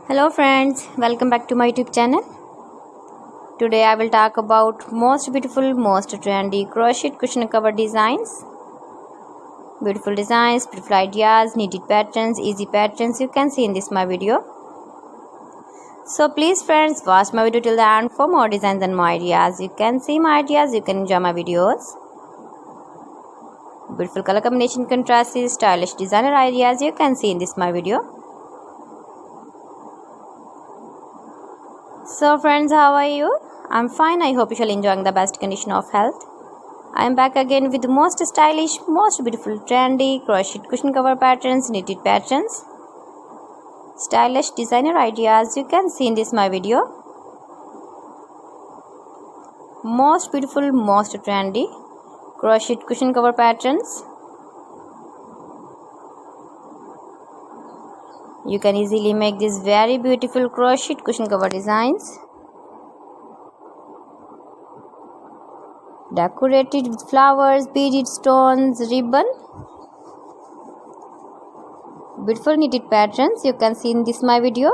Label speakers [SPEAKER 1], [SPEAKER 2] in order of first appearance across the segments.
[SPEAKER 1] Hello friends, welcome back to my YouTube channel. Today I will talk about most beautiful, most trendy crochet cushion cover designs. Beautiful designs, beautiful ideas, knitted patterns, easy patterns you can see in this my video. So please friends, watch my video till the end for more designs and more ideas. You can see my ideas, you can enjoy my videos. Beautiful color combination contrasts, stylish designer ideas you can see in this my video. So friends, how are you? I'm fine. I hope you shall enjoying the best condition of health. I am back again with the most stylish, most beautiful, trendy crochet cushion cover patterns, knitted patterns, stylish designer ideas you can see in this my video. Most beautiful, most trendy crochet cushion cover patterns. You can easily make these very beautiful crochet cushion cover designs. Decorated with flowers, beaded stones, ribbon. Beautiful knitted patterns you can see in this my video.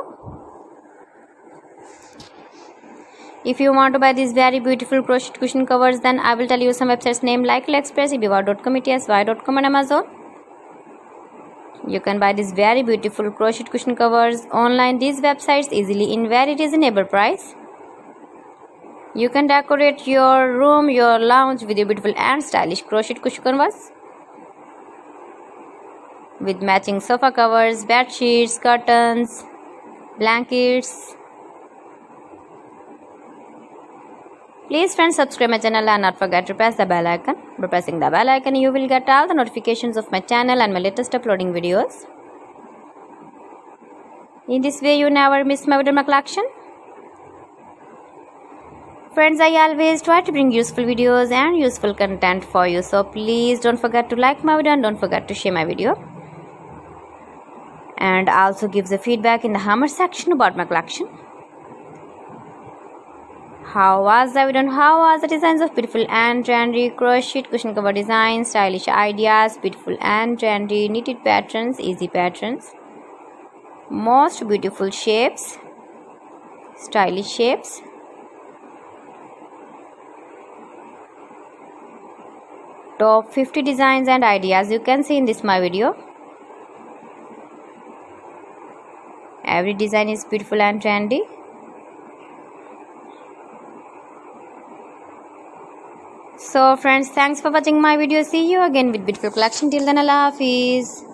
[SPEAKER 1] If you want to buy these very beautiful crochet cushion covers, then I will tell you some websites name like AliExpress, eBay.com, etsy.com and Amazon. You can buy these very beautiful crochet cushion covers online these websites easily in very reasonable price. You can decorate your room, your lounge with your beautiful and stylish crochet cushion covers with matching sofa covers, bed sheets, curtains, blankets. Please friends, subscribe my channel and not forget to press the bell icon. By pressing the bell icon, you will get all the notifications of my channel and my latest uploading videos. In this way, you never miss my video collection. Friends, I always try to bring useful videos and useful content for you. So please don't forget to like my video and don't forget to share my video. And also give the feedback in the comment section about my collection. How was the video and how was the designs of beautiful and trendy crochet cushion cover designs, stylish ideas, beautiful and trendy knitted patterns, easy patterns, most beautiful shapes, stylish shapes. Top 50 designs and ideas you can see in this my video. Every design is beautiful and trendy. So friends, thanks for watching my video. See you again with beautiful collection. Till then, Allah Hafiz.